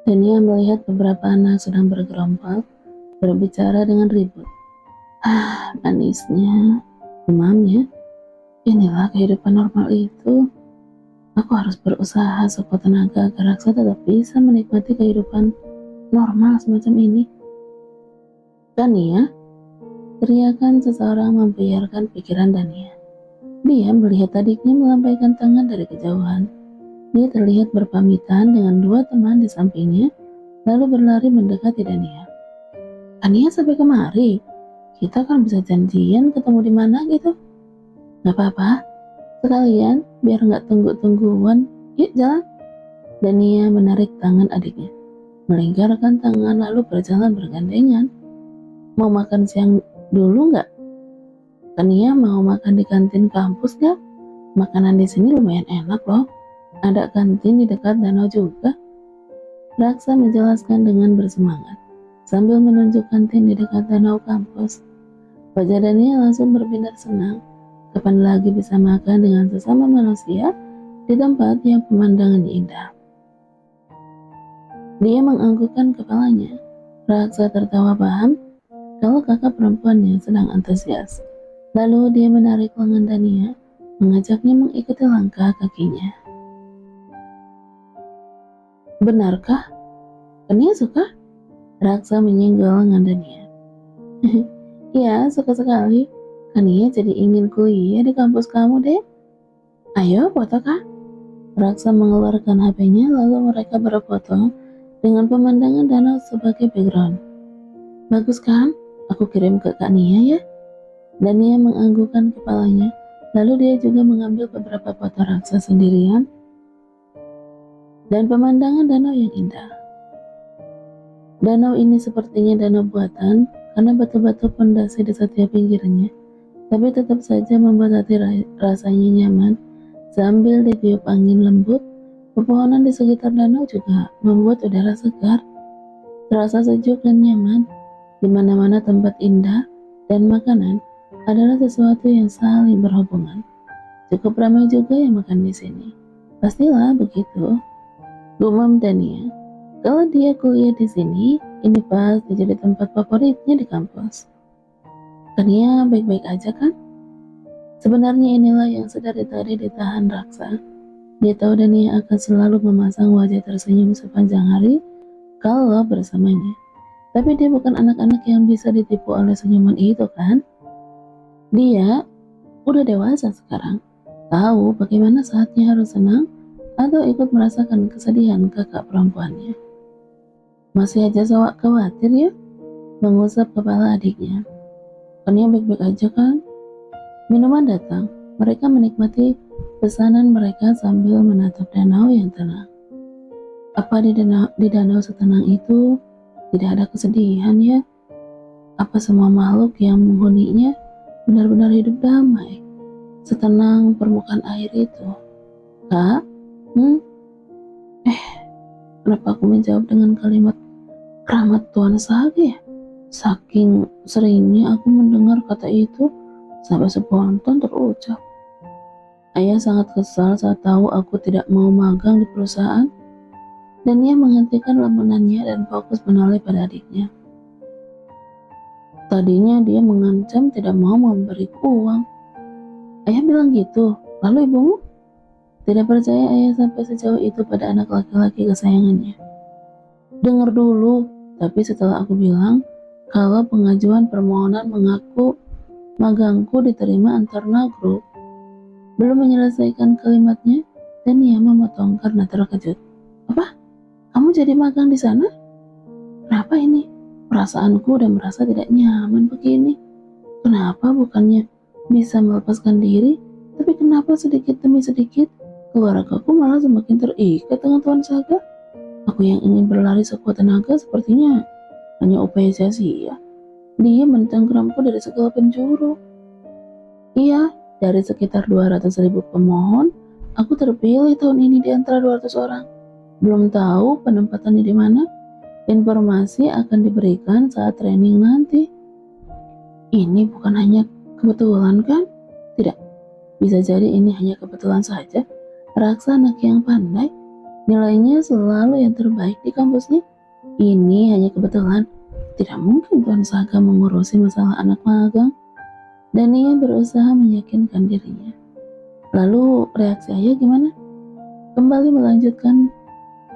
Dania melihat beberapa anak sedang bergerombol, berbicara dengan ribut. Manisnya, gumamnya. Inilah kehidupan normal itu. Aku harus berusaha sekuat tenaga agar Raksa tetap bisa menikmati kehidupan normal semacam ini. Dania, teriakan seseorang membiarkan pikiran Dania. Dia melihat adiknya melambaikan tangan dari kejauhan. Dia terlihat berpamitan dengan dua teman di sampingnya, lalu berlari mendekati Dania. Dania sampai kemari. Kita kan bisa janjian ketemu di mana gitu. Gak apa-apa, sekalian biar gak tunggu-tungguan. Yuk jalan. Dania menarik tangan adiknya, melingkarkan tangan lalu berjalan bergandengan. Mau makan siang dulu gak? Dania mau makan di kantin kampus gak? Makanan di sini lumayan enak loh. Ada kantin di dekat danau juga. Raksa menjelaskan dengan bersemangat, sambil menunjuk kantin di dekat danau kampus. Wajah Dania langsung berbinar senang. Kapan lagi bisa makan dengan sesama manusia di tempat yang pemandangannya indah? Dia menganggukkan kepalanya. Raksa tertawa paham kalau kakak perempuannya sedang antusias. Lalu dia menarik lengan Dania, mengajaknya mengikuti langkah kakinya. Benarkah? Dania suka? Raksa menyenggol lengan Dania. Iya, suka sekali. Dania jadi ingin kuliah di kampus kamu deh. Ayo foto kak. Raksa mengeluarkan HP-nya lalu mereka berfoto dengan pemandangan danau sebagai background. Bagus kan? Aku kirim ke Kak Nia ya. Dania menganggukkan kepalanya, lalu dia juga mengambil beberapa foto Raksa sendirian dan pemandangan danau yang indah. Danau ini sepertinya danau buatan karena batu-batu pondasi di setiap pinggirnya, tapi tetap saja membuat hati rasanya nyaman. Sambil ditiup angin lembut, pepohonan di sekitar danau juga membuat udara segar, terasa sejuk dan nyaman. Di mana-mana tempat indah dan makanan adalah sesuatu yang saling berhubungan. Cukup ramai juga yang makan di sini. Pastilah begitu. Gumam Dania. Kalau dia kuliah di sini, ini pasti jadi tempat favoritnya di kampus. Dania baik-baik aja kan? Sebenarnya inilah yang sedari tadi ditahan Raksa. Dia tahu Dania akan selalu memasang wajah tersenyum sepanjang hari kalau bersamanya. Tapi dia bukan anak-anak yang bisa ditipu oleh senyuman itu kan? Dia udah dewasa sekarang. Tahu bagaimana saatnya harus senang atau ikut merasakan kesedihan kakak perempuannya. Masih aja khawatir ya? Mengusap kepala adiknya. Dania baik-baik aja kan? Minuman datang. Mereka menikmati pesanan mereka sambil menatap danau yang tenang. Apa di danau setenang itu tidak ada kesedihan ya? Apa semua makhluk yang menghuninya benar-benar hidup damai, setenang permukaan air itu? Kak? Kenapa aku menjawab dengan kalimat rahmat Tuhan saja ya? Saking seringnya aku mendengar kata itu, sampai spontan terucap. Ayah sangat kesal saat tahu aku tidak mau magang di perusahaan, dan ia menghentikan lamunannya dan fokus menoleh pada adiknya. Tadinya dia mengancam tidak mau memberiku uang. Ayah bilang gitu, lalu ibumu? Tidak percaya ayah sampai sejauh itu pada anak laki-laki kesayangannya. Dengar dulu, tapi setelah aku bilang kalau pengajuan permohonan mengaku magangku diterima Antarna Group, belum menyelesaikan kalimatnya, dan ia memotong karena terkejut. Apa? Kamu jadi magang di sana? Kenapa ini? Perasaanku udah merasa tidak nyaman begini. Kenapa bukannya bisa melepaskan diri, tapi kenapa sedikit demi sedikit keluargaku malah semakin terikat dengan Tuan Saga? Aku yang ingin berlari sekuat tenaga sepertinya hanya upaya sia-sia. Dia mentenggeramku dari segala penjuru. Iya, dari sekitar 200.000 pemohon, aku terpilih tahun ini di antara 200 orang. Belum tahu penempatannya di mana. Informasi akan diberikan saat training nanti. Ini bukan hanya kebetulan kan? Tidak, bisa jadi ini hanya kebetulan saja. Raksa anak yang pandai. Nilainya selalu yang terbaik di kampusnya. Ini hanya kebetulan. Tidak mungkin Tuan Saga mengurusi masalah anak magang. Dania berusaha meyakinkan dirinya. Lalu reaksi ayah gimana? Kembali melanjutkan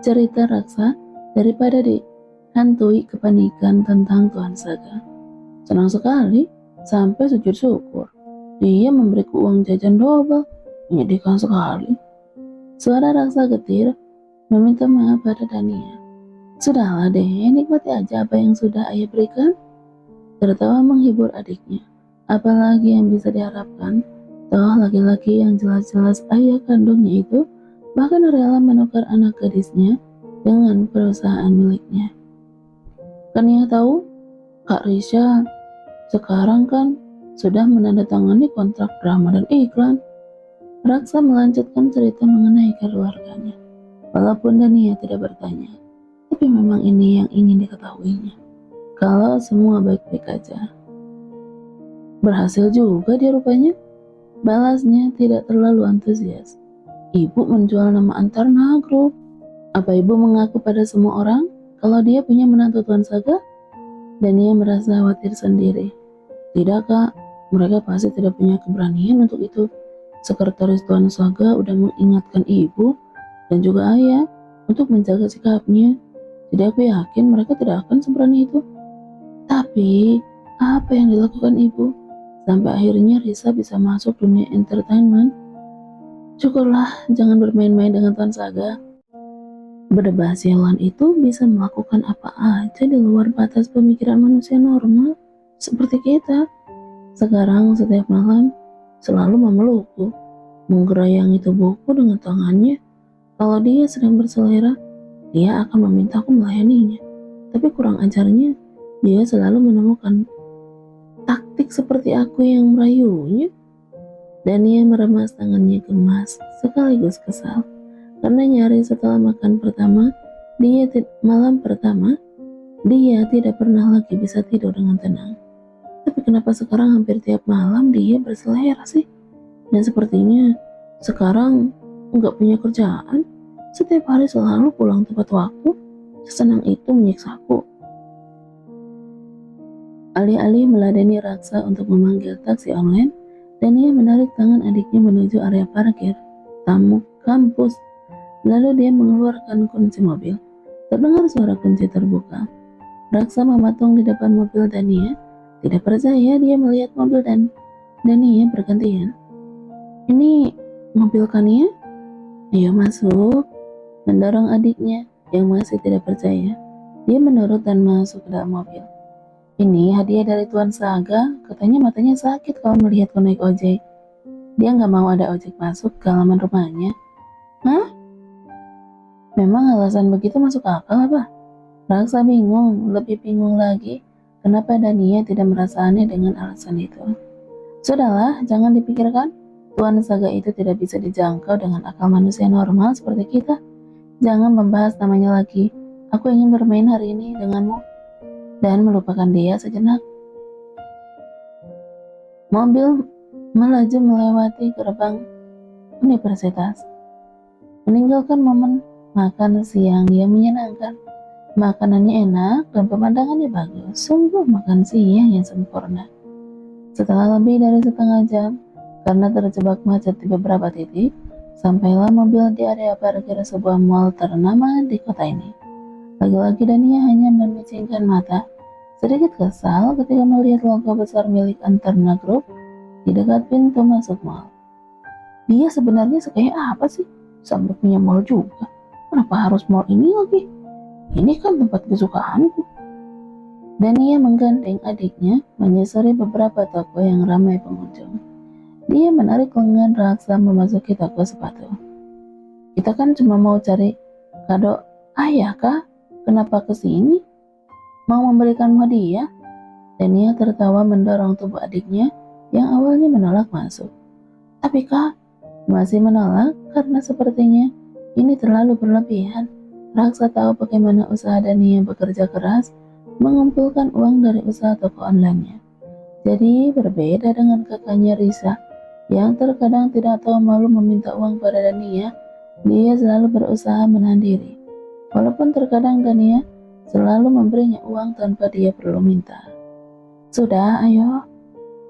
cerita Raksa daripada dihantui kepanikan tentang Tuan Saga. Senang sekali, sampai sujud syukur. Dia memberiku uang jajan double. Menyedihkan sekali. Suara Raksa getir meminta maaf pada Dania. Sudahlah deh, nikmati aja apa yang sudah ayah berikan. Tertawa menghibur adiknya. Apalagi yang bisa diharapkan, toh laki-laki yang jelas-jelas ayah kandungnya itu bahkan rela menukar anak gadisnya dengan perusahaan miliknya. Kan ia tahu, Kak Risha sekarang kan sudah menandatangani kontrak drama dan iklan. Raksa melanjutkan cerita mengenai keluarganya. Walaupun Dania tidak bertanya, tapi memang ini yang ingin diketahuinya. Kalau semua baik-baik aja. Berhasil juga dia rupanya. Balasnya tidak terlalu antusias. Ibu menjual nama Antarna Group. Apa ibu mengaku pada semua orang kalau dia punya menantu Tuan Saga? Dania merasa khawatir sendiri. Tidak kak, mereka pasti tidak punya keberanian untuk itu. Sekretaris Tuan Saga udah mengingatkan ibu dan juga ayah untuk menjaga sikapnya. Jadi aku yakin mereka tidak akan seberani itu. Tapi, apa yang dilakukan ibu? Sampai akhirnya Risa bisa masuk dunia entertainment. Syukurlah, jangan bermain-main dengan Tuan Saga. Berdebah sialan itu bisa melakukan apa aja di luar batas pemikiran manusia normal, seperti kita. Sekarang setiap malam, selalu memelukku, menggerayangi tubuhku dengan tangannya. Kalau dia sedang berselera, dia akan memintaku melayaninya. Tapi kurang ajarnya, dia selalu menemukan taktik seperti aku yang merayunya. Dania meremas tangannya gemas sekaligus kesal karena nyaris setelah makan pertama malam pertama dia tidak pernah lagi bisa tidur dengan tenang. Tapi kenapa sekarang hampir tiap malam dia berselera sih? Dan sepertinya sekarang nggak punya kerjaan. Setiap hari selalu pulang tepat waktu. Sesenang itu menyiksaku. Alih-alih meladeni Raksa untuk memanggil taksi online, Dania menarik tangan adiknya menuju area parkir tamu kampus. Lalu dia mengeluarkan kunci mobil. Terdengar suara kunci terbuka. Raksa mematung di depan mobil Dania. Tidak percaya dia melihat mobil dan Dania bergantian. Ini mobil Kania? Ayo masuk. Mendorong adiknya yang masih tidak percaya. Dia menurut dan masuk ke dalam mobil. Ini hadiah dari Tuan Saga, katanya matanya sakit kalau melihatku naik ojek. Dia nggak mau ada ojek masuk ke halaman rumahnya. Hah? Memang alasan begitu masuk akal apa? Raksa bingung, lebih bingung lagi kenapa Dania tidak merasa aneh dengan alasan itu. Sudahlah, jangan dipikirkan. Tuan Saga itu tidak bisa dijangkau dengan akal manusia normal seperti kita. Jangan membahas namanya lagi. Aku ingin bermain hari ini denganmu. Dan melupakan dia sejenak. Mobil melaju melewati gerbang universitas, meninggalkan momen makan siang yang menyenangkan. Makanannya enak dan pemandangannya bagus. Sungguh makan siang yang sempurna. Setelah lebih dari setengah jam, karena terjebak macet di beberapa titik, sampailah mobil di area parkir sebuah mall ternama di kota ini. Lagi-lagi Dania hanya memicingkan mata, sedikit kesal ketika melihat logo besar milik Antarna Group di dekat pintu masuk mall. Dia sebenarnya sekaya apa sih? Sampai punya mall juga. Kenapa harus mall ini lagi? Ini kan tempat kesukaanku. Dania menggandeng adiknya menyusuri beberapa toko yang ramai pengunjung. Dia menarik lengan Raksa memasuki toko sepatu. Kita kan cuma mau cari kado ayah kah? Kenapa kesini? Mau memberikan hadiah? Dania tertawa mendorong tubuh adiknya yang awalnya menolak masuk. Tapi kak, masih menolak karena sepertinya ini terlalu berlebihan. Raksa tahu bagaimana usaha Dania bekerja keras mengumpulkan uang dari usaha toko online-nya. Jadi berbeda dengan kakaknya Risa yang terkadang tidak tahu malu meminta uang pada Dania. Dia selalu berusaha menahan diri, walaupun terkadang Gania selalu memberinya uang tanpa dia perlu minta. Sudah, ayo.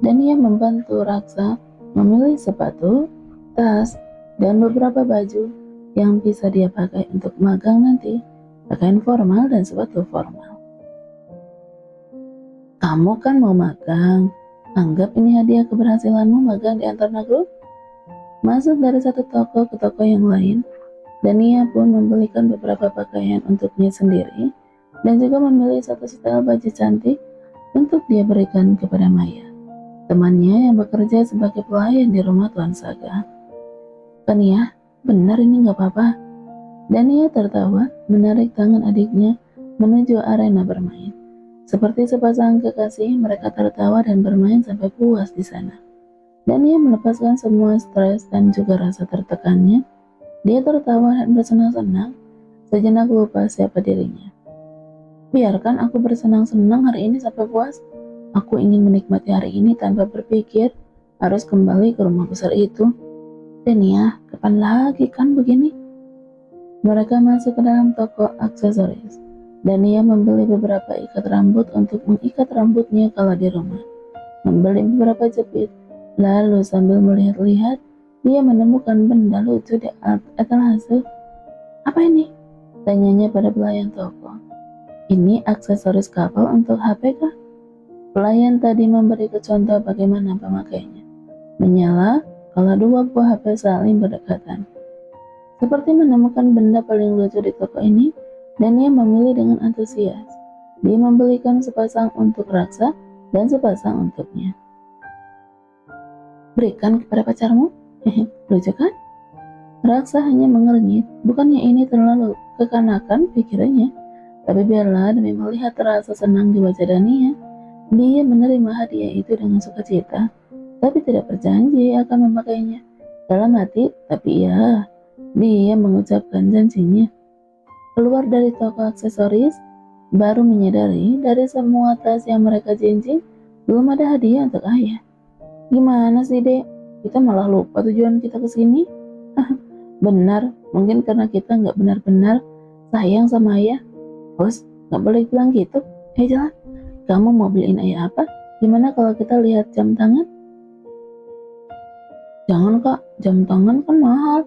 Dania membantu Raksa memilih sepatu, tas, dan beberapa baju yang bisa dia pakai untuk magang nanti, pakaian formal dan sepatu formal. Kamu kan mau magang, anggap ini hadiah keberhasilanmu magang di antar negeri. Masuk dari satu toko ke toko yang lain, Dania pun membelikan beberapa pakaian untuknya sendiri dan juga memilih satu setel baju cantik untuk dia berikan kepada Maya, temannya yang bekerja sebagai pelayan di rumah Tuan Saga. Kan ya, benar ini nggak apa-apa. Dania tertawa menarik tangan adiknya menuju arena bermain. Seperti sepasang kekasih, mereka tertawa dan bermain sampai puas di sana. Dania melepaskan semua stres dan juga rasa tertekannya. Dia tertawa dan bersenang-senang, sejenak lupa siapa dirinya. Biarkan aku bersenang-senang hari ini sampai puas. Aku ingin menikmati hari ini tanpa berpikir harus kembali ke rumah besar itu. Dan ya, kapan lagi kan begini? Mereka masuk ke dalam toko aksesoris. Dania membeli beberapa ikat rambut untuk mengikat rambutnya kalau di rumah. Membeli beberapa jepit. Lalu sambil melihat-lihat, dia menemukan benda lucu di etalase. Apa ini? Tanyanya pada pelayan toko. Ini aksesoris kabel untuk HP kah? Pelayan tadi memberi contoh bagaimana pemakainya. Menyala kalau dua buah HP saling berdekatan. Seperti menemukan benda paling lucu di toko ini, Dania memilih dengan antusias. Dia membelikan sepasang untuk Raksa dan sepasang untuknya. Berikan kepada pacarmu? Lucu kan? Raksa hanya mengernyit, bukannya ini terlalu kekanakan pikirannya, tapi biarlah demi melihat rasa senang di wajah Dania. Dia menerima hadiah itu dengan sukacita, tapi tidak berjanji akan memakainya. Dalam hati, tapi ya, dia mengucapkan janjinya. Keluar dari toko aksesoris, baru menyadari dari semua tas yang mereka jinjing, belum ada hadiah untuk ayah. Gimana sih, Dek? Kita malah lupa tujuan kita ke sini. Benar, mungkin karena kita nggak benar-benar sayang sama ayah. Bos, nggak boleh bilang gitu. Jalan. Kamu mau beliin ayah apa? Gimana kalau kita lihat jam tangan? Jangan kak, jam tangan kan mahal.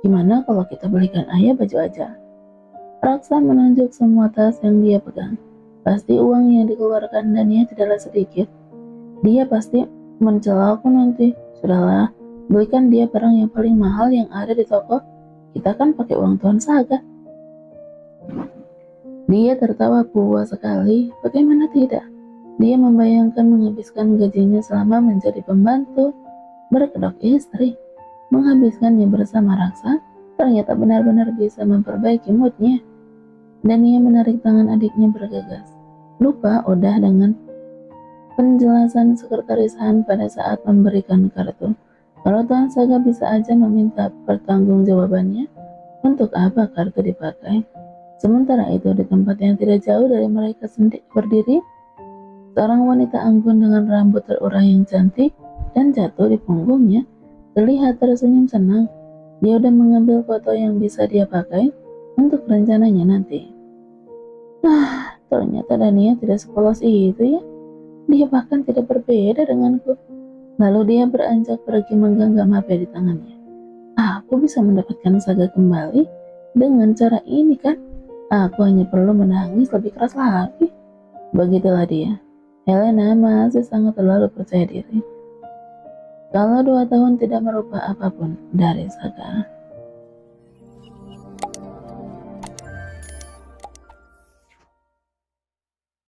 Gimana kalau kita belikan ayah baju aja? Raksa menunjuk semua tas yang dia pegang. Pasti uang yang dikeluarkan Dania tidaklah sedikit. Dia pasti mencela aku nanti. Sudahlah, belikan dia barang yang paling mahal yang ada di toko. Kita kan pakai uang Tuan Saga. Dia tertawa puas sekali. Bagaimana tidak? Dia membayangkan menghabiskan gajinya selama menjadi pembantu berkedok istri. Menghabiskannya bersama Raksa ternyata benar-benar bisa memperbaiki moodnya. Dan ia menarik tangan adiknya bergegas. Lupa udah dengan penjelasan sekretaris Han pada saat memberikan kartu. Kalau Tuan Saga bisa aja meminta pertanggungjawabannya, untuk apa kartu dipakai? Sementara itu di tempat yang tidak jauh dari mereka sendiri berdiri, seorang wanita anggun dengan rambut terurai yang cantik dan jatuh di punggungnya, terlihat tersenyum senang. Dia udah mengambil foto yang bisa dia pakai untuk rencananya nanti. Ternyata Dania tidak sepolos itu ya. Dia bahkan tidak berbeda denganku. Lalu dia beranjak pergi menggenggam HP di tangannya. Aku bisa mendapatkan Saga kembali dengan cara ini kan? Aku hanya perlu menangis lebih keras lagi. Begitulah dia. Helena masih sangat terlalu percaya diri. Kalau 2 tahun tidak merubah apapun dari Saga.